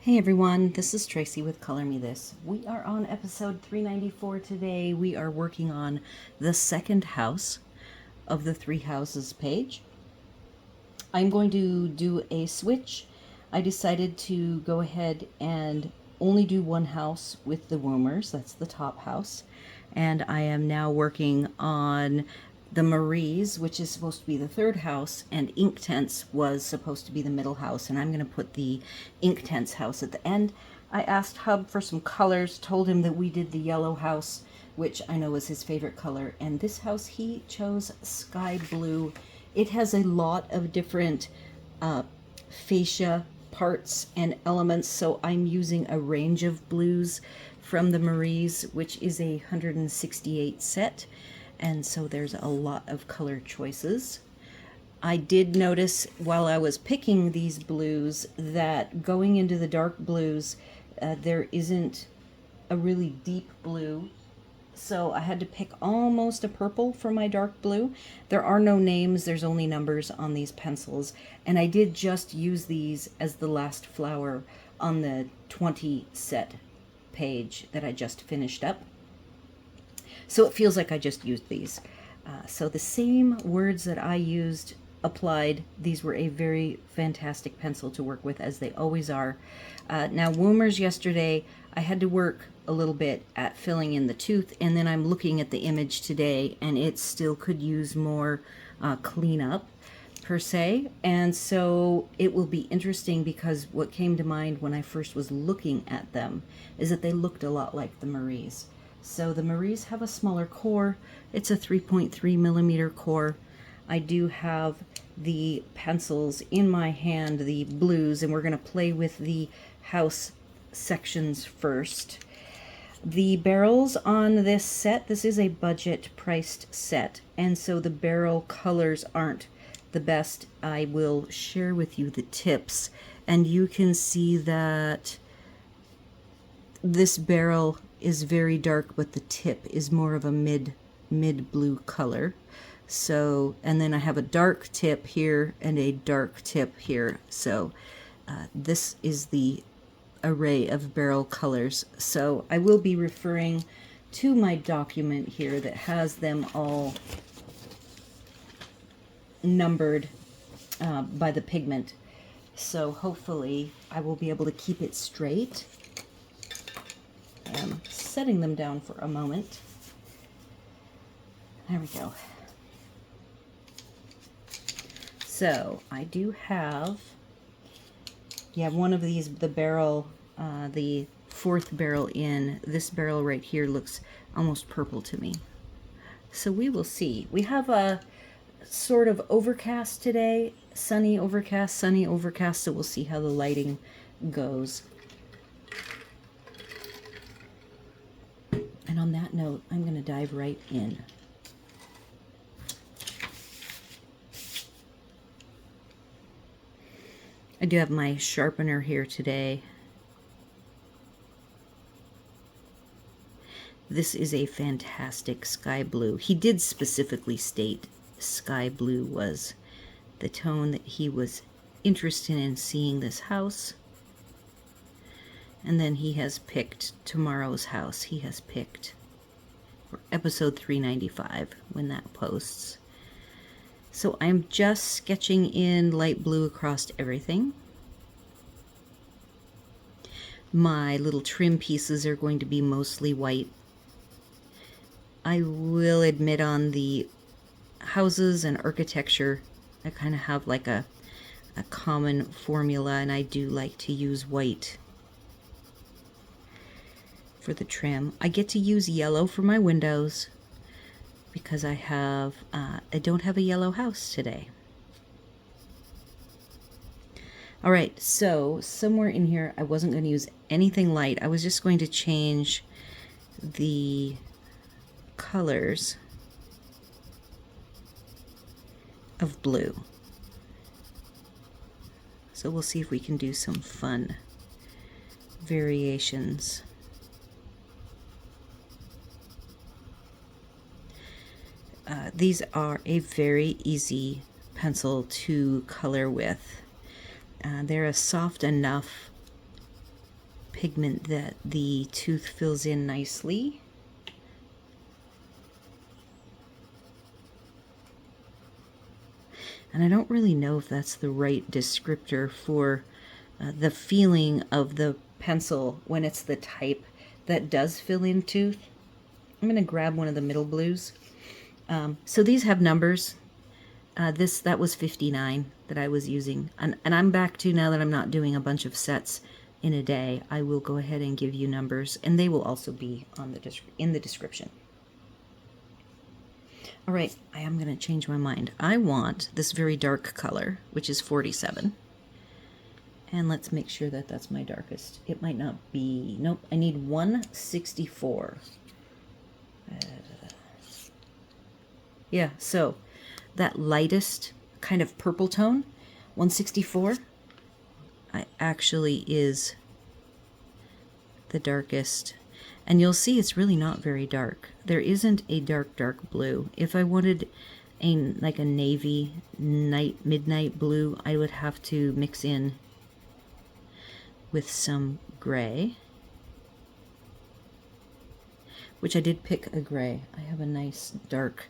Hey everyone, this is Tracy with Color Me This. We are on episode 394 today. We are working on the second house of the three houses page. I'm going to do a switch. I decided to go ahead and only do one house with the Woomers. That's the top house. And I am now working on the Maries, which is supposed to be the third house, and Ink Tents was supposed to be the middle house, and I'm going to put the Ink Tents house at the end. I asked Hub for some colors, told him that we did the yellow house, which I know is his favorite color, and this house he chose sky blue. It has a lot of different fascia parts and elements, so I'm using a range of blues from the Maries, which is a 168 set, and so there's a lot of color choices. I did notice while I was picking these blues that going into the dark blues, there isn't a really deep blue, so I had to pick almost a purple for my dark blue. There are no names, there's only numbers on these pencils, and I did just use these as the last flower on the 20 set page that I just finished up. So it feels like I just used these. So the same words that I used applied. These were a very fantastic pencil to work with, as they always are. Now, Woomers yesterday, I had to work a little bit at filling in the tooth, and then I'm looking at the image today, and it still could use more cleanup, per se. And so it will be interesting, because what came to mind when I first was looking at them is that they looked a lot like the Maries. So the Maries have a smaller core. It's a 3.3 millimeter core. I do have the pencils in my hand, the blues, and we're going to play with the house sections first. The barrels on this set, this is a budget priced set, and so the barrel colors aren't the best. I will share with you the tips, and you can see that this barrel is very dark, but the tip is more of a mid blue color. So, and then I have a dark tip here and a dark tip here. So this is the array of barrel colors. So I will be referring to my document here that has them all numbered by the pigment. So hopefully I will be able to keep it straight. I'm setting them down for a moment. There we go. So I do have, one of these, the barrel, the fourth barrel in. This barrel right here looks almost purple to me. So we will see. We have a sort of overcast today, sunny overcast, so we'll see how the lighting goes. And on that note, I'm going to dive right in. I do have my sharpener here today. This is a fantastic sky blue. He did specifically state sky blue was the tone that he was interested in seeing this house. And then he has picked tomorrow's house. He has picked for episode 395 when that posts. So I'm just sketching in light blue across everything. My little trim pieces are going to be mostly white. I will admit on the houses and architecture, I kind of have like a common formula, and I do like to use white for the trim. I get to use yellow for my windows because I don't have a yellow house today. All right, so somewhere in here, I wasn't going to use anything light. I was just going to change the colors of blue. So we'll see if we can do some fun variations. These are a very easy pencil to color with. They're a soft enough pigment that the tooth fills in nicely. And I don't really know if that's the right descriptor for the feeling of the pencil when it's the type that does fill in tooth. I'm going to grab one of the middle blues. So these have numbers. That was 59 that I was using. And I'm back to, now that I'm not doing a bunch of sets in a day, I will go ahead and give you numbers, and they will also be on in the description. All right, I am going to change my mind. I want this very dark color, which is 47. And let's make sure that that's my darkest. It might not be. Nope, I need 164. Yeah, so that lightest kind of purple tone, 164, actually is the darkest. And you'll see it's really not very dark. There isn't a dark blue. If I wanted like a navy midnight blue, I would have to mix in with some gray, which I did pick a gray. I have a nice dark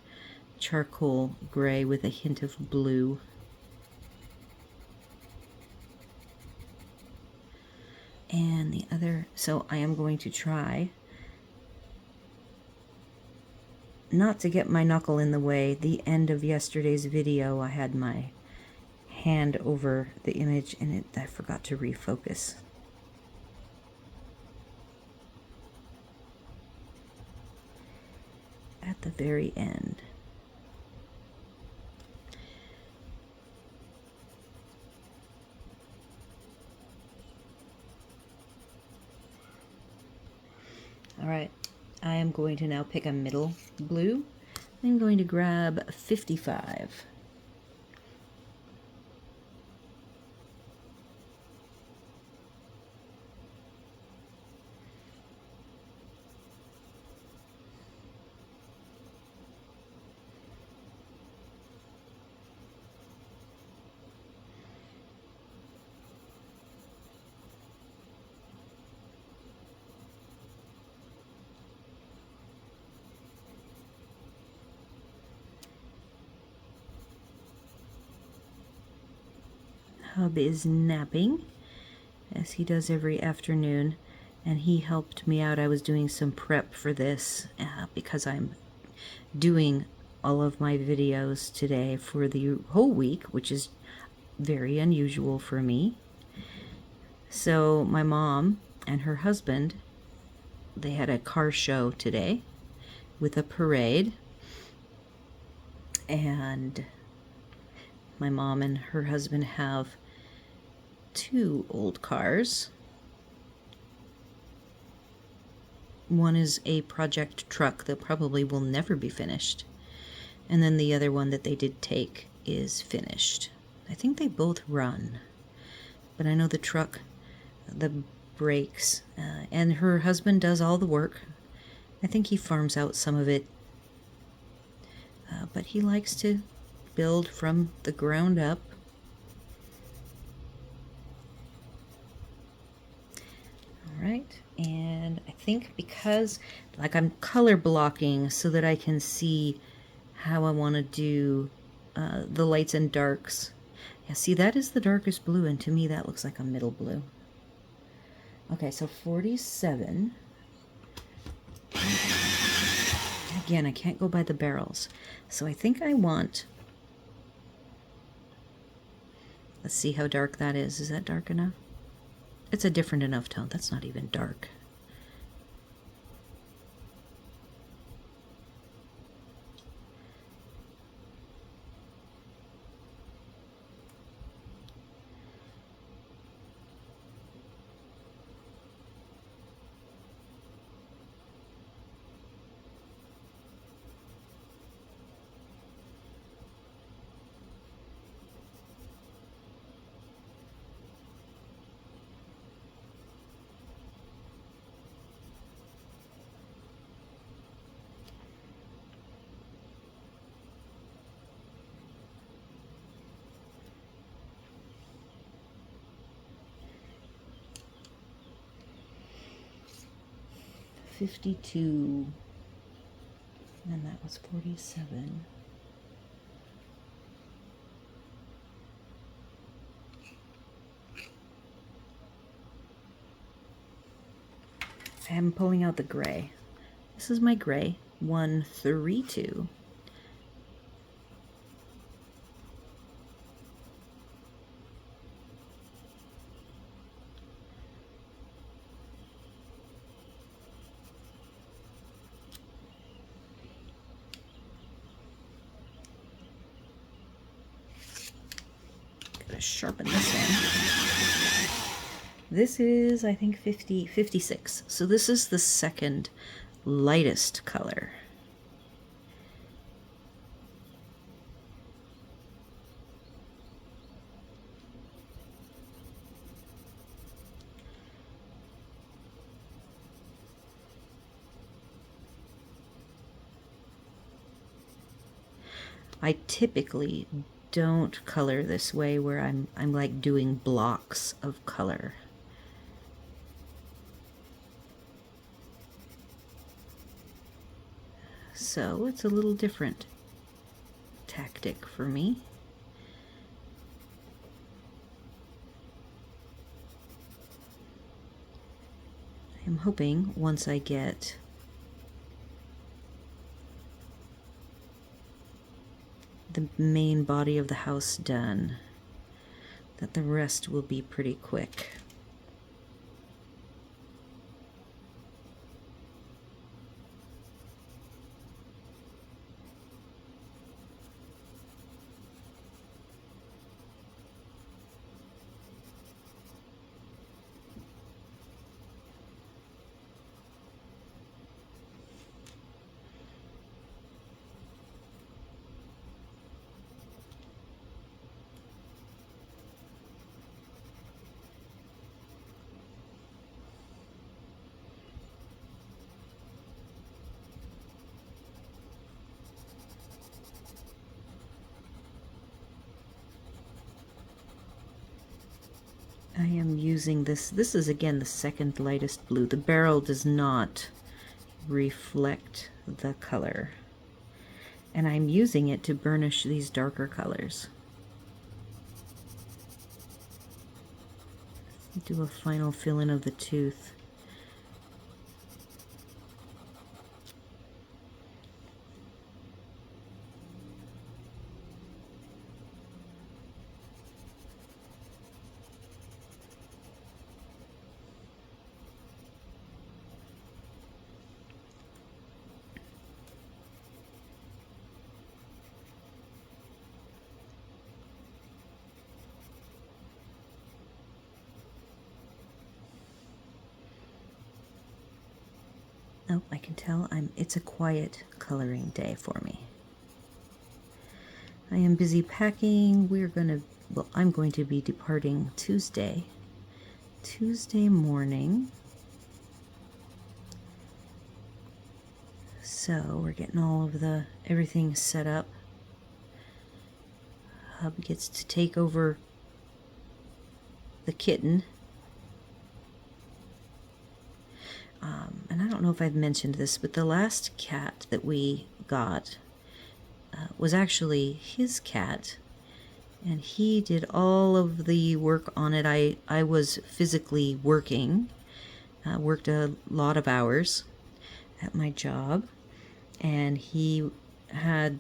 charcoal gray with a hint of blue. And the other, so I am going to try not to get my knuckle in the way. The end of yesterday's video, I had my hand over the image and I forgot to refocus. At the very end. All right, I am going to now pick a middle blue. I'm going to grab 55. Hub is napping, as he does every afternoon, and he helped me out. I was doing some prep for this because I'm doing all of my videos today for the whole week, which is very unusual for me. So my mom and her husband, they had a car show today with a parade, and my mom and her husband have 2 old cars. One is a project truck that probably will never be finished, and then the other one that they did take is finished. I think they both run, but I know the truck, the brakes, and her husband does all the work. I think he farms out some of it, but he likes to build from the ground up. All right, and I think because like I'm color blocking so that I can see how I want to do the lights and darks. Yeah, see, that is the darkest blue, and to me that looks like a middle blue. Okay, so 47. Again, I can't go by the barrels, so I think I want, let's see how dark that is. Is that dark enough? It's a different enough tone. That's not even dark. 52. And that was 47. I'm pulling out the gray. This is my gray, 132. Gotta sharpen this in. This is, I think, 56. So this is the second lightest color. I typically don't color this way where I'm like doing blocks of color. So it's a little different tactic for me. I'm hoping once I get the main body of the house done, that the rest will be pretty quick. I am using this. This is again the second lightest blue. The barrel does not reflect the color, and I'm using it to burnish these darker colors. Do a final fill in of the tooth. Oh, I can tell it's a quiet coloring day for me. I am busy packing. I'm going to be departing Tuesday morning. So we're getting all of everything set up. Hub gets to take over the kitten. And I don't know if I've mentioned this, but the last cat that we got was actually his cat, and he did all of the work on it. I was physically working, worked a lot of hours at my job, and he had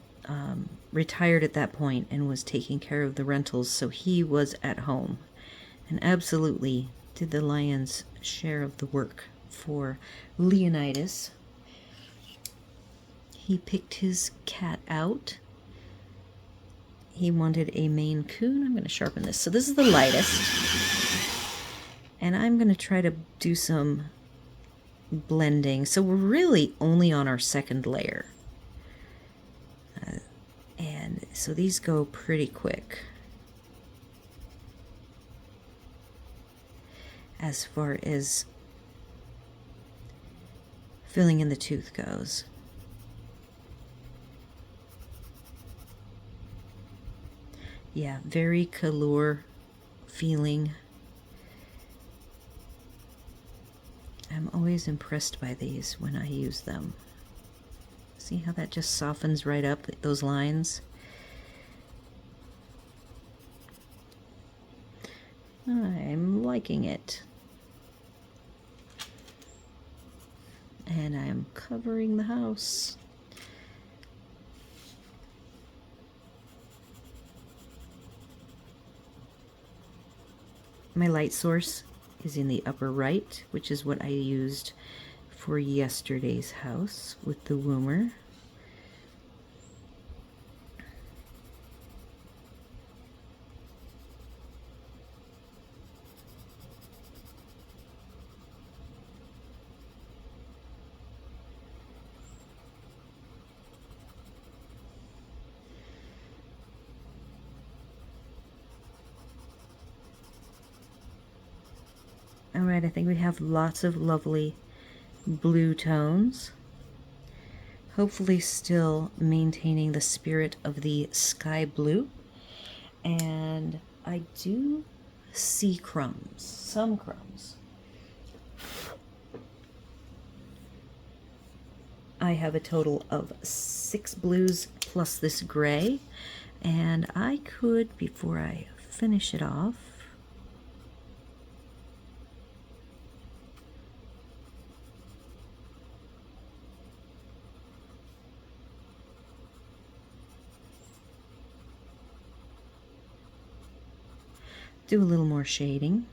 retired at that point and was taking care of the rentals, so he was at home and absolutely did the lion's share of the work for Leonidas. He picked his cat out. He wanted a Maine Coon. I'm going to sharpen this. So this is the lightest. And I'm going to try to do some blending. So we're really only on our second layer. And so these go pretty quick as far as filling in the tooth goes. Yeah, very color feeling. I'm always impressed by these when I use them. See how that just softens right up, those lines? I'm liking it. And I'm covering the house. My light source is in the upper right, which is what I used for yesterday's house with the Woomer. Alright, I think we have lots of lovely blue tones. Hopefully still maintaining the spirit of the sky blue. And I do see crumbs, some crumbs. I have a total of 6 blues plus this gray. And I could, before I finish it off, do a little more shading.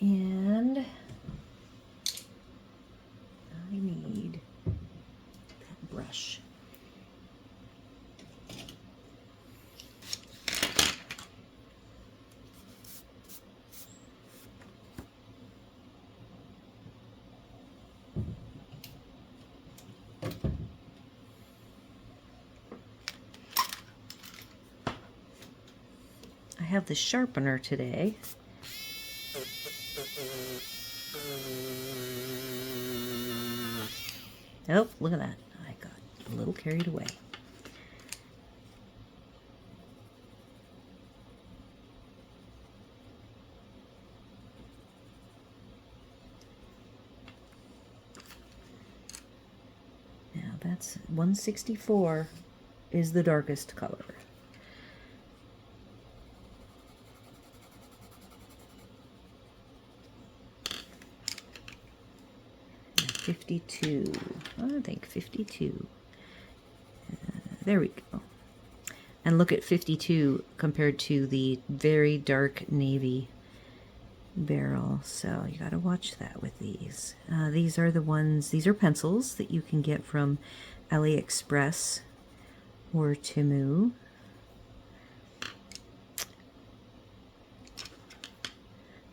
And I need that brush. I have the sharpener today. Oh, look at that. I got a little carried away. Now that's 164 is the darkest color. 52. I think 52. There we go. And look at 52 compared to the very dark navy barrel. So you got to watch that with these. These are the ones, these are pencils that you can get from AliExpress or Temu.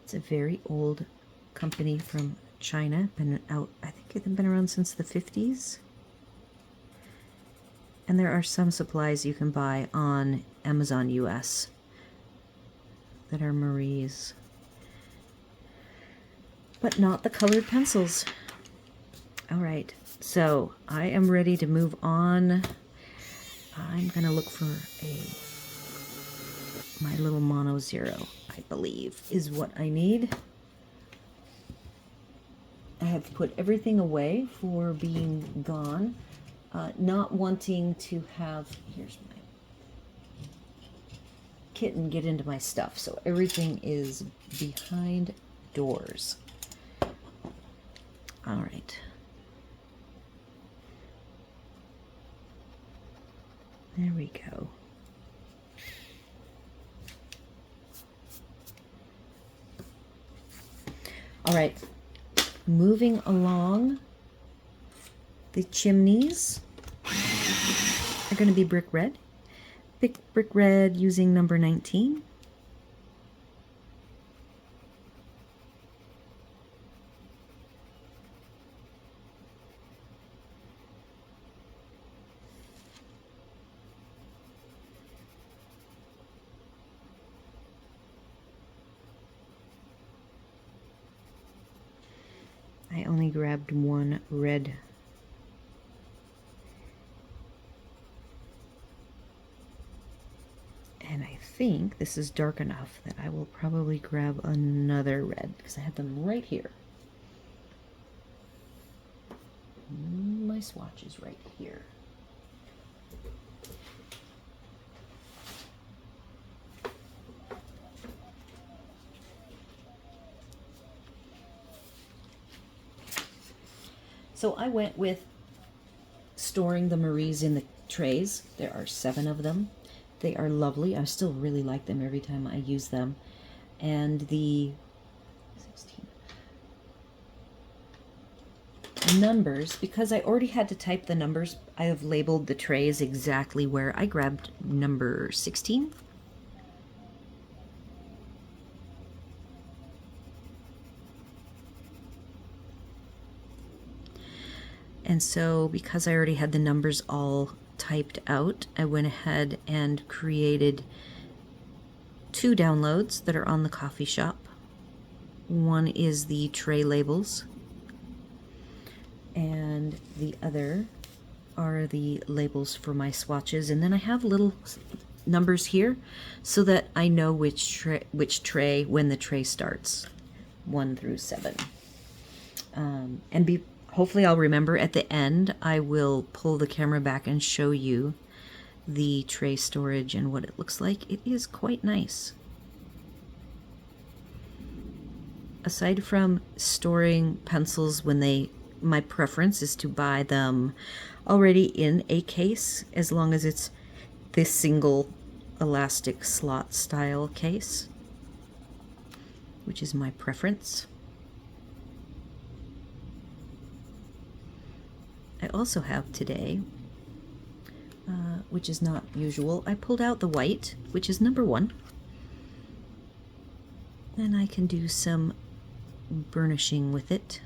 It's a very old company from China. Been out, I think they've been around since the 50s. And there are some supplies you can buy on Amazon US that are Marie's, but not the colored pencils. All right, so I am ready to move on. I'm gonna look for my little mono zero, I believe is what I need. I have put everything away for being gone, not wanting to have, here's my kitten get into my stuff, so everything is behind doors. All right. There we go. All right. Moving along, the chimneys are going to be brick red. Thick brick red using number 19. I only grabbed one red. And I think this is dark enough that I will probably grab another red because I have them right here. My swatch is right here. So I went with storing the Maries in the trays. There are 7 of them. They are lovely. I still really like them every time I use them. And the 16 numbers, because I already had to type the numbers, I have labeled the trays exactly where I grabbed number 16. And so because I already had the numbers all typed out, I went ahead and created 2 downloads that are on the coffee shop. One is the tray labels, and the other are the labels for my swatches. And then I have little numbers here so that I know which tray when the tray starts, 1 through 7. Hopefully I'll remember at the end. I will pull the camera back and show you the tray storage and what it looks like. It is quite nice. Aside from storing pencils my preference is to buy them already in a case, as long as it's this single elastic slot style case, which is my preference. I also have today, which is not usual, I pulled out the white, which is number 1. And I can do some burnishing with it.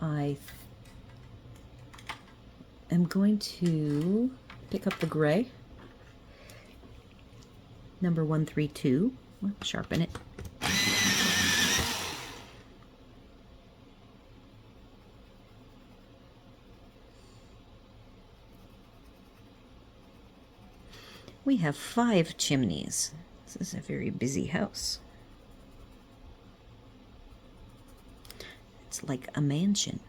I am going to pick up the gray, number 132, sharpen it. We have 5 chimneys. This is a very busy house. It's like a mansion.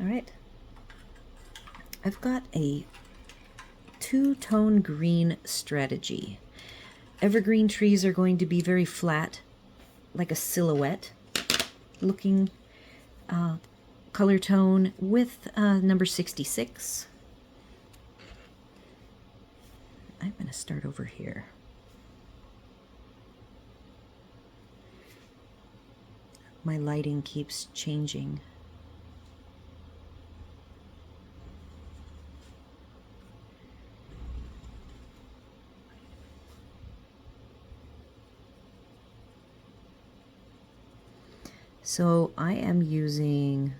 All right, I've got a 2-tone green strategy. Evergreen trees are going to be very flat, like a silhouette looking color tone with number 66. I'm going to start over here. My lighting keeps changing. So I am using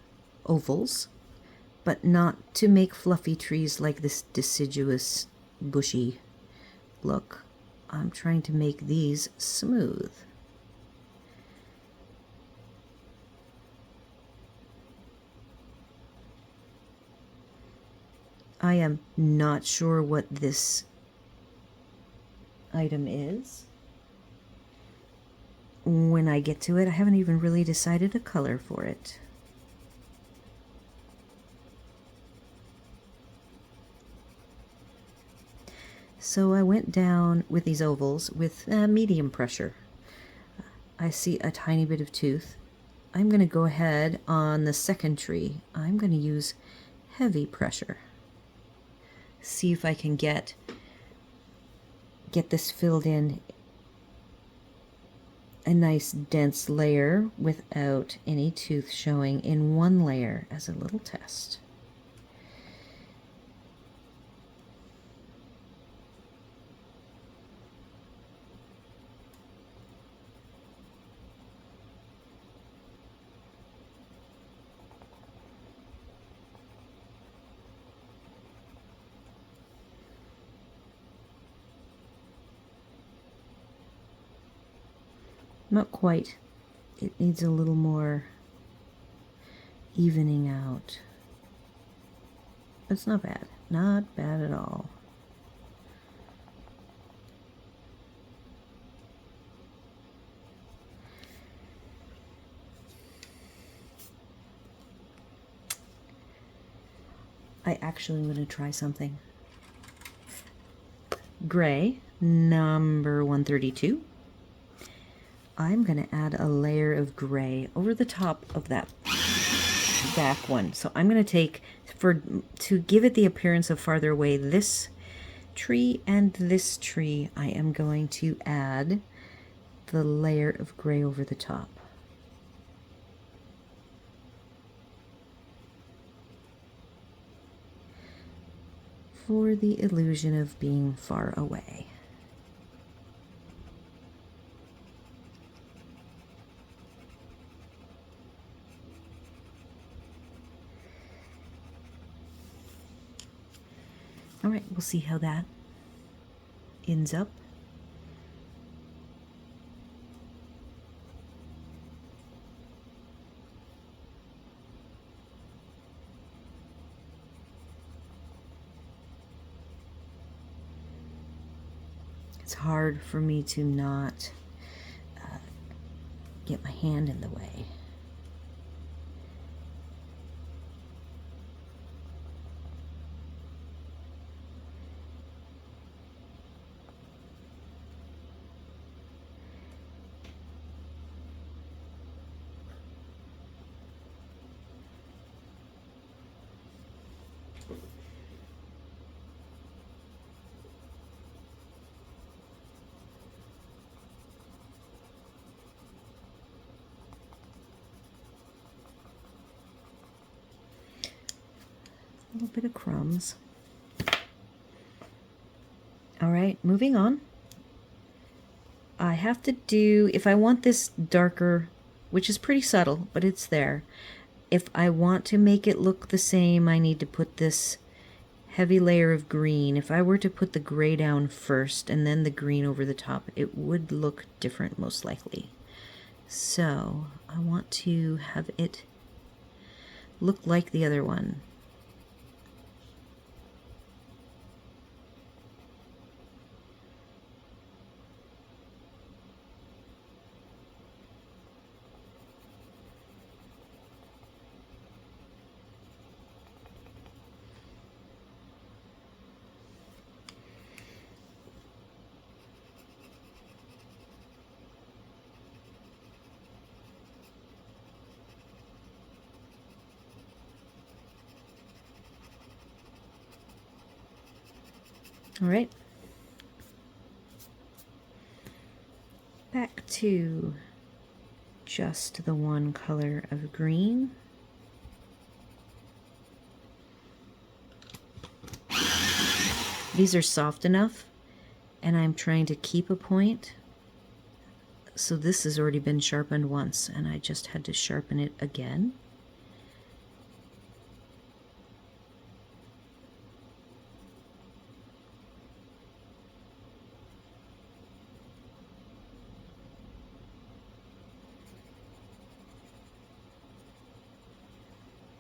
ovals, but not to make fluffy trees like this deciduous, bushy look. I'm trying to make these smooth. I am not sure what this item is. When I get to it, I haven't even really decided a color for it. So I went down with these ovals with medium pressure. I see a tiny bit of tooth. I'm going to go ahead on the second tree. I'm going to use heavy pressure. See if I can get this filled in a nice dense layer without any tooth showing in one layer as a little test. Not quite. It needs a little more evening out. It's not bad. Not bad at all. I actually want to try something. Gray, number 132. I'm going to add a layer of gray over the top of that back one. So I'm going to take, to give it the appearance of farther away, this tree and this tree, I am going to add the layer of gray over the top. For the illusion of being far away. All right, we'll see how that ends up. It's hard for me to not get my hand in the way. A little bit of crumbs. All right, moving on. I have to do, if I want this darker, which is pretty subtle, but it's there. If I want to make it look the same, I need to put this heavy layer of green. If I were to put the gray down first and then the green over the top, it would look different most likely. So I want to have it look like the other one. All right, back to just the one color of green. These are soft enough, and I'm trying to keep a point. So this has already been sharpened once, and I just had to sharpen it again.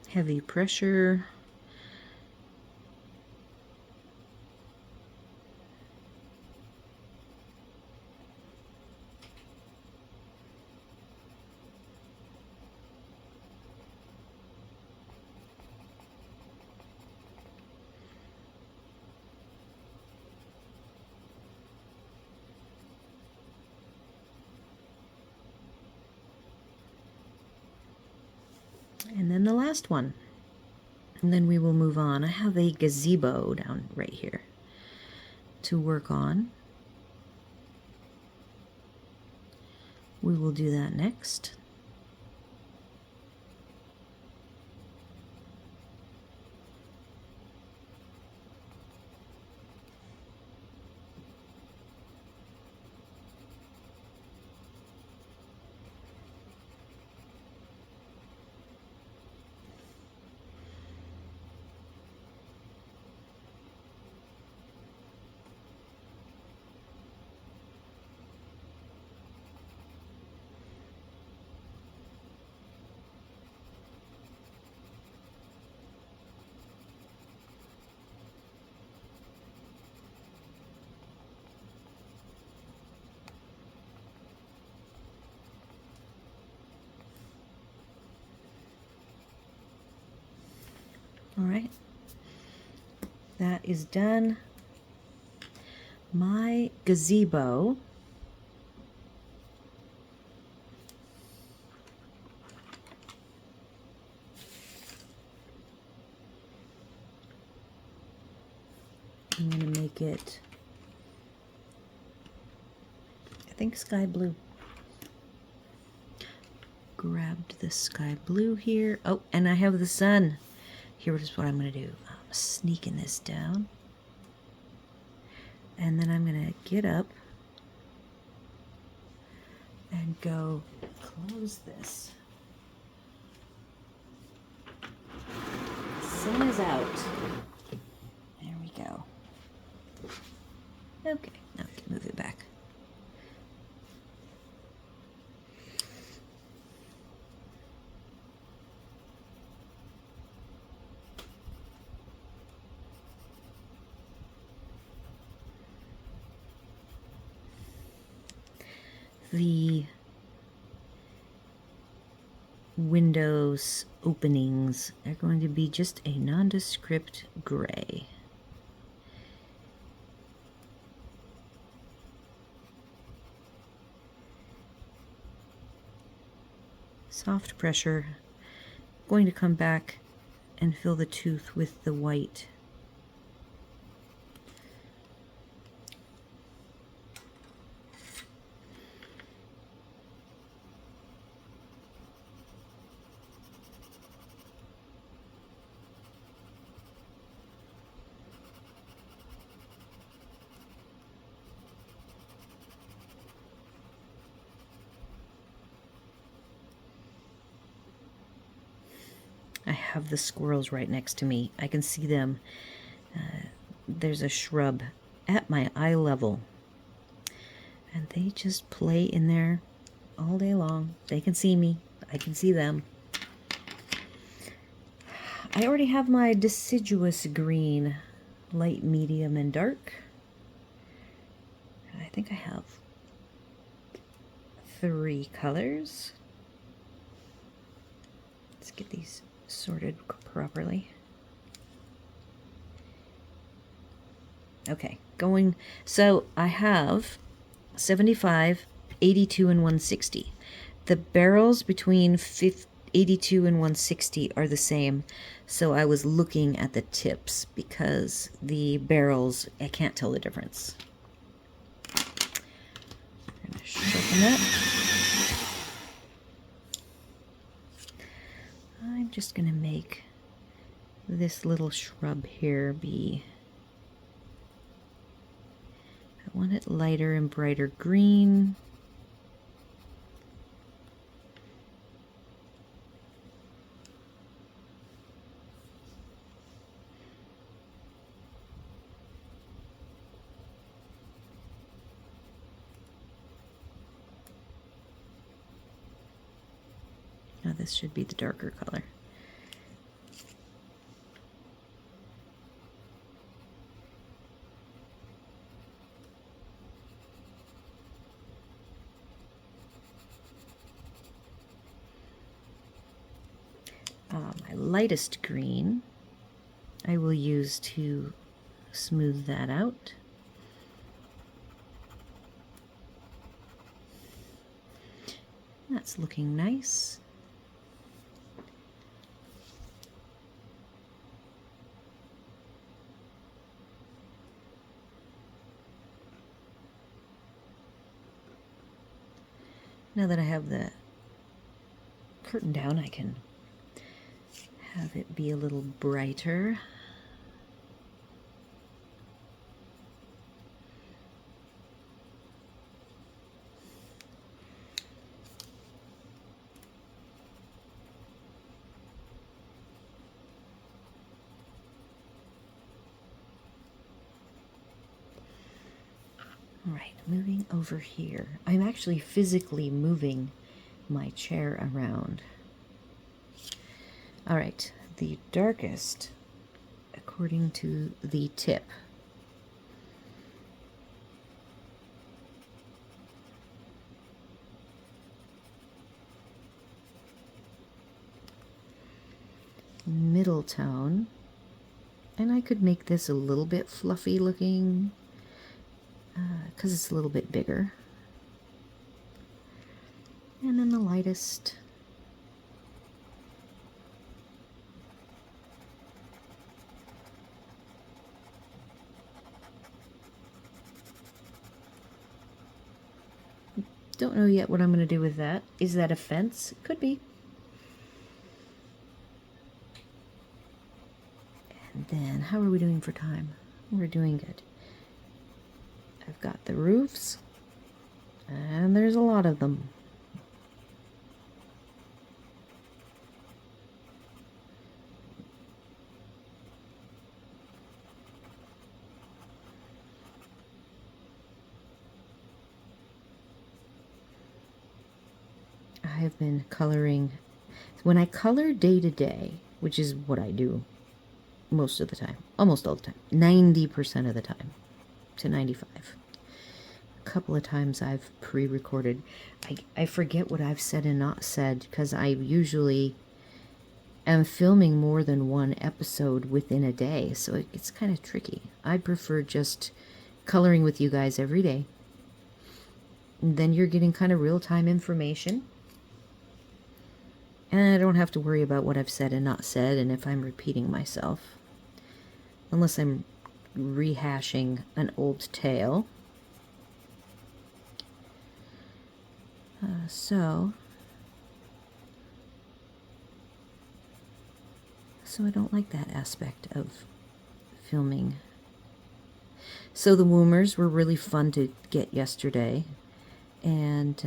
Heavy pressure. last one, and then we will move on. I have a gazebo down right here to work on. We will do that next. All right, that is done. My gazebo I'm going to make it, I think, sky blue. Grabbed the sky blue here. Oh, and I have the sun. Here's what I'm going to do. I'm sneaking this down. And then I'm going to get up and go close this. Sun is out. There we go. Okay, now we can move it back. The windows openings are going to be just a nondescript gray. Soft pressure. Going to come back and fill the tooth with the white. I have the squirrels right next to me. I can see them. There's a shrub at my eye level. And they just play in there all day long. They can see me. I can see them. I already have my deciduous green, light, medium, and dark. I think I have 3 colors. Let's get these sorted properly. Okay, going, so I have 75, 82, and 160. The barrels between 82 and 160 are the same, so I was looking at the tips because the barrels, I can't tell the difference. I'm going to sharpen that. I'm just going to make this little shrub here be, I want it lighter and brighter green. Now this should be the darker color. My lightest green I will use to smooth that out. That's looking nice. Now that I have the curtain down, I can have it be a little brighter. All right, moving over here. I'm actually physically moving my chair around. All right, the darkest, according to the tip. Middle tone. And I could make this a little bit fluffy looking, because it's a little bit bigger. And then the lightest. Don't know yet what I'm going to do with that. Is that a fence? Could be. And then, how are we doing for time? We're doing good. I've got the roofs, and there's a lot of them. I have been coloring. When I color day to day, which is what I do most of the time, almost all the time, 90% of the time to 95. A couple of times I've pre-recorded. I forget what I've said and not said because I usually am filming more than one episode within a day, so it's kind of tricky. I prefer just coloring with you guys every day. And then you're getting kind of real-time information. And I don't have to worry about what I've said and not said and if I'm repeating myself. Unless I'm rehashing an old tale. So I don't like that aspect of filming. So the Woomers were really fun to get yesterday. And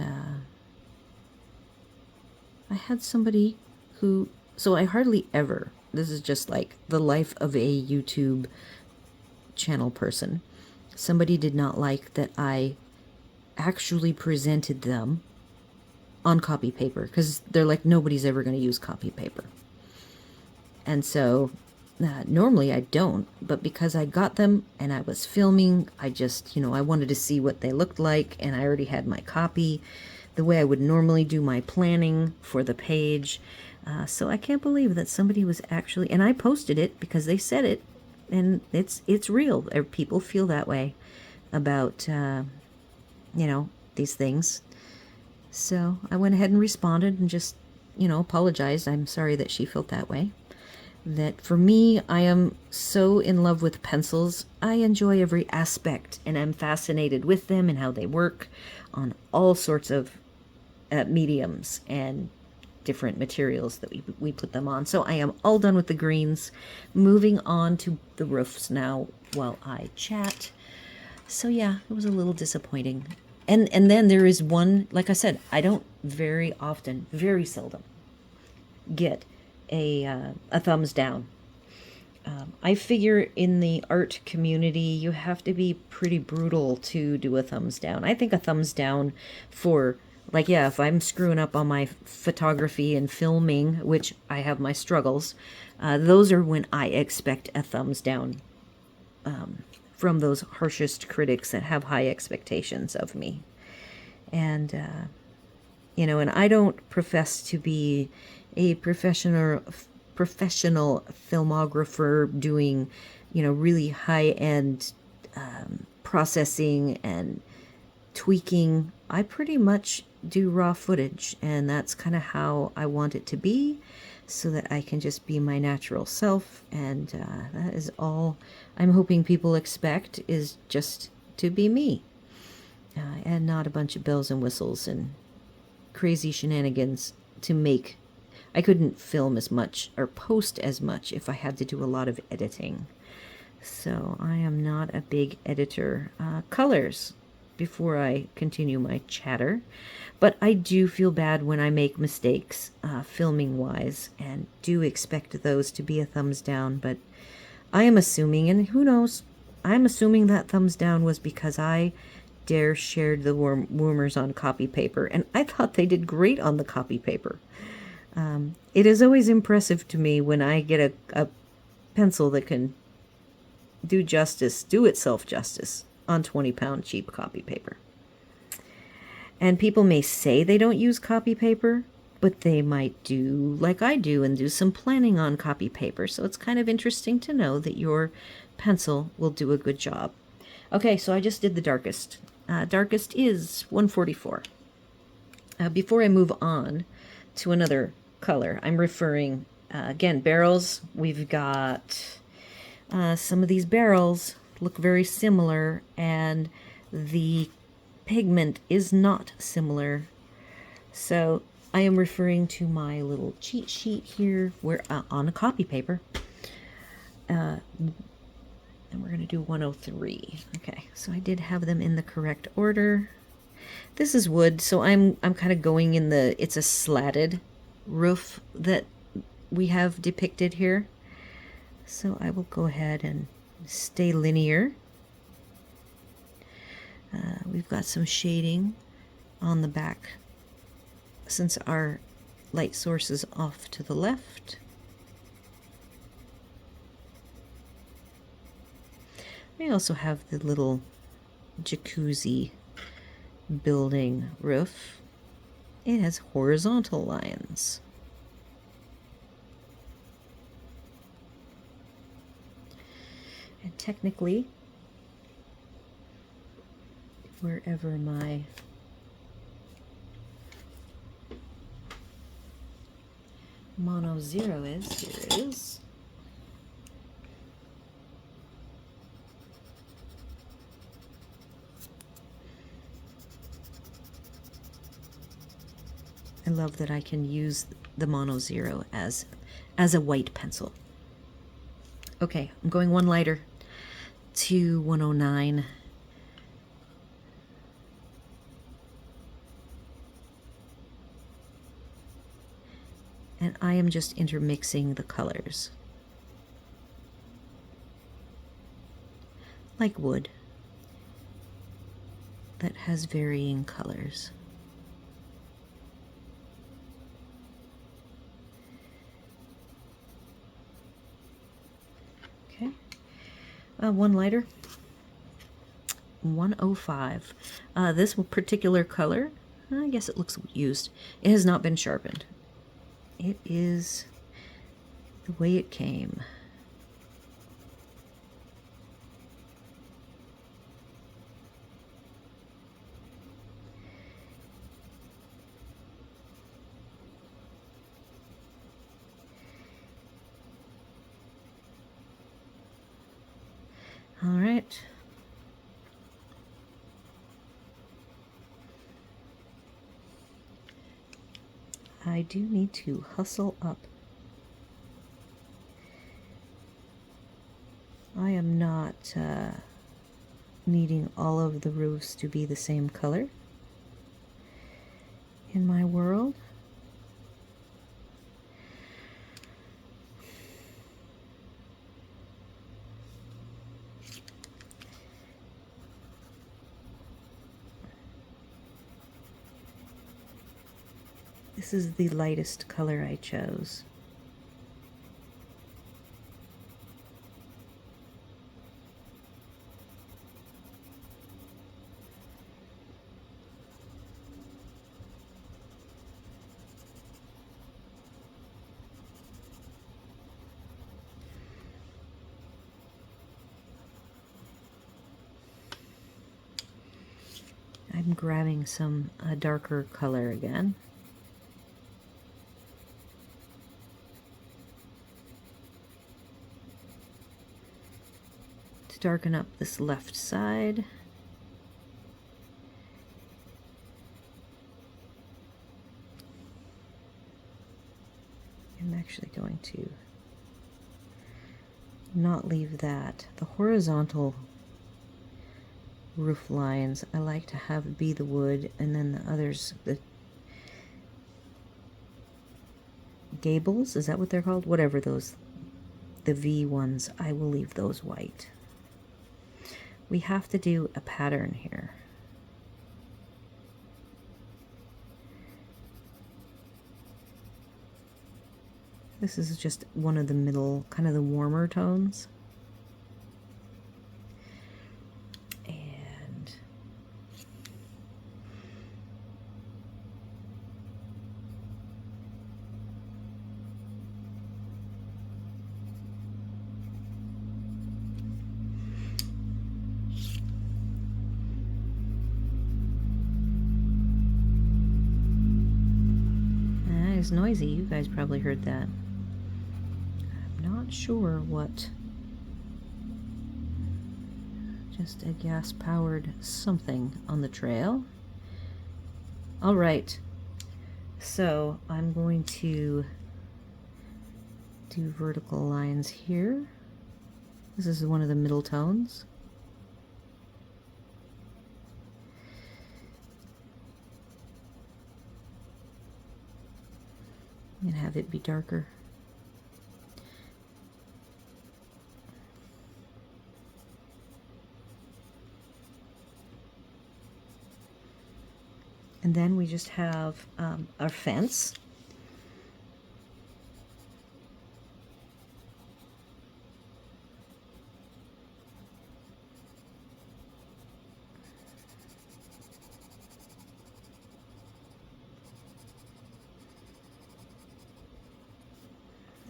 I had somebody who, so I hardly ever, this is just like the life of a YouTube channel person. Somebody did not like that I actually presented them on copy paper because they're like, nobody's ever going to use copy paper. And so normally I don't, but because I got them and I was filming, I just, I wanted to see what they looked like, and I already had my copy the way I would normally do my planning for the page. So I can't believe that somebody was actually, and I posted it because they said it, and it's real. People feel that way about, these things. So I went ahead and responded and just, apologized. I'm sorry that she felt that way. That for me, I am so in love with pencils. I enjoy every aspect, and I'm fascinated with them and how they work on all sorts of mediums and different materials that we put them on. So I am all done with the greens. Moving on to the roofs now while I chat. So yeah, it was a little disappointing. And then there is one, like I said, I don't very often, very seldom, get a thumbs down. I figure in the art community, you have to be pretty brutal to do a thumbs down. I think a thumbs down for, like, yeah, if I'm screwing up on my photography and filming, which I have my struggles, those are when I expect a thumbs down from those harshest critics that have high expectations of me. And, and I don't profess to be a professional filmographer doing, really high-end processing and tweaking. I pretty much do raw footage, and that's kind of how I want it to be, so that I can just be my natural self. And that is all I'm hoping people expect, is just to be me, and not a bunch of bells and whistles and crazy shenanigans to make. I couldn't film as much or post as much if I had to do a lot of editing. So I am not a big editor. Colors, before I continue my chatter. But I do feel bad when I make mistakes, filming-wise, and do expect those to be a thumbs down. But I am assuming, and who knows, I'm assuming that thumbs down was because I dare shared the Woomers on copy paper, and I thought they did great on the copy paper. It is always impressive to me when I get a pencil that can do itself justice on 20-pound cheap copy paper. And people may say they don't use copy paper, but they might do like I do and do some planning on copy paper. So it's kind of interesting to know that your pencil will do a good job. Okay, so I just did the darkest. Darkest is 144. Before I move on to another color, I'm referring, again, barrels. We've got some of these barrels look very similar, and the pigment is not similar. So I am referring to my little cheat sheet here, where on a copy paper. And we're going to do 103. Okay, so I did have them in the correct order. This is wood, so I'm kind of going in the, it's a slatted roof that we have depicted here. So I will go ahead and stay linear. We've got some shading on the back since our light source is off to the left. I also have the little jacuzzi building roof. It has horizontal lines. And technically, wherever my mono 0 is, here it is. I love that I can use the mono 0 as a white pencil. Okay, I'm going one lighter to 109. And I am just intermixing the colors. Like wood that has varying colors. Okay, one lighter, 105. This particular color, I guess it looks used. It has not been sharpened. It is the way it came. All right. I do need to hustle up. I am not needing all of the roofs to be the same color in my world. This is the lightest color I chose. I'm grabbing some darker color again. To darken up this left side. going to not leave that. The horizontal roof lines I like to have be the wood, and then the others, the gables, is that what they're called? Whatever those, the V ones, I will leave those white. We have to do a pattern here. This is just one of the middle, kind of the warmer tones. And that is noisy. You guys probably heard that. Not sure what. Just a gas-powered something on the trail. All right, so I'm going to do vertical lines here. This is one of the middle tones. And have it be darker. And then we just have our fence.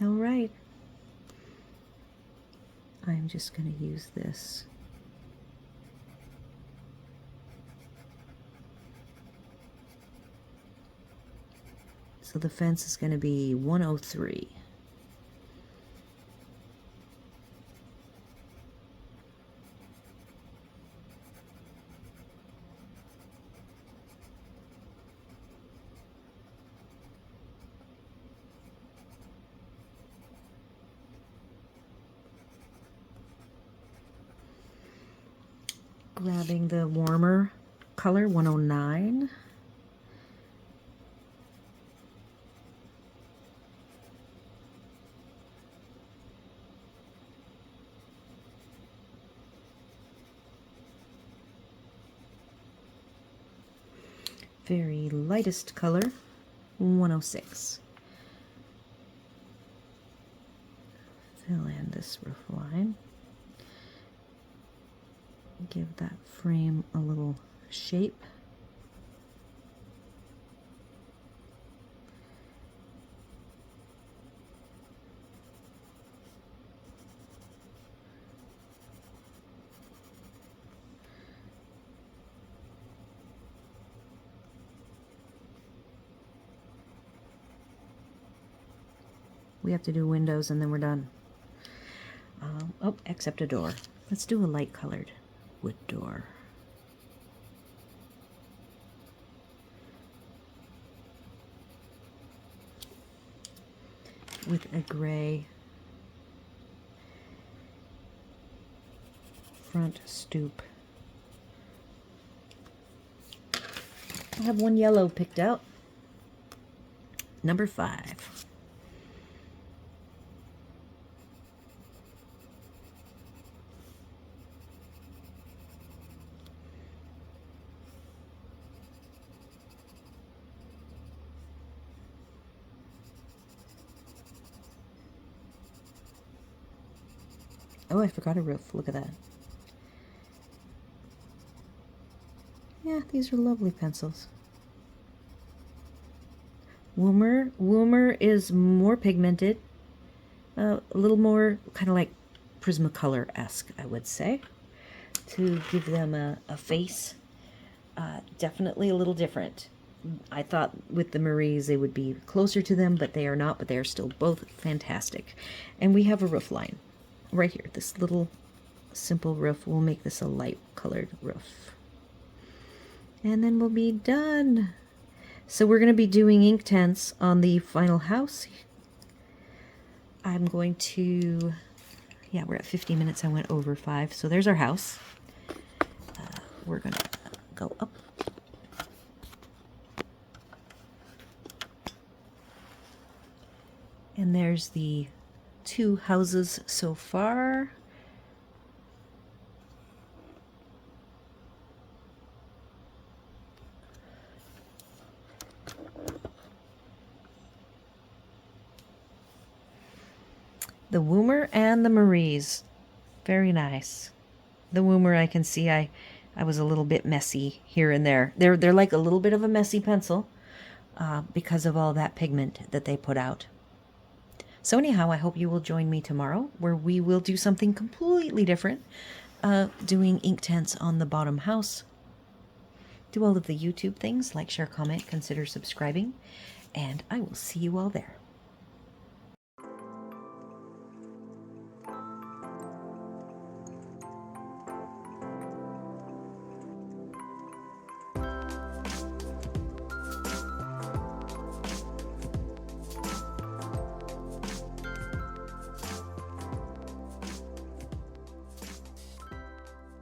All right. I'm just going to use this. So the fence is going to be 103. Grabbing the warmer color, 109. Very lightest color, 106. Fill in this roof line. Give that frame a little shape. We have to do windows and then we're done. Oh, except a door. Let's do a light colored wood door. With a gray front stoop. I have one yellow picked out. Number 5. Oh, I forgot a roof. Look at that. Yeah, these are lovely pencils. Woomer is more pigmented. A little more kind of like Prismacolor-esque, I would say. To give them a face. Definitely a little different. I thought with the Maries they would be closer to them, but they are not. But they are still both fantastic. And we have a roof line. Right here, this little simple roof. We'll make this a light colored roof. And then we'll be done. So we're going to be doing ink tints on the final house. I'm going to, yeah, we're at 50 minutes. I went over 5. So there's our house. We're going to go up. And there's the 2 houses so far. The Woomer and the Maries. Very nice. The Woomer, I can see I was a little bit messy here and there. They're like a little bit of a messy pencil because of all that pigment that they put out. So anyhow, I hope you will join me tomorrow where we will do something completely different, doing Inktense on the bottom house. Do all of the YouTube things, like, share, comment, consider subscribing, and I will see you all there.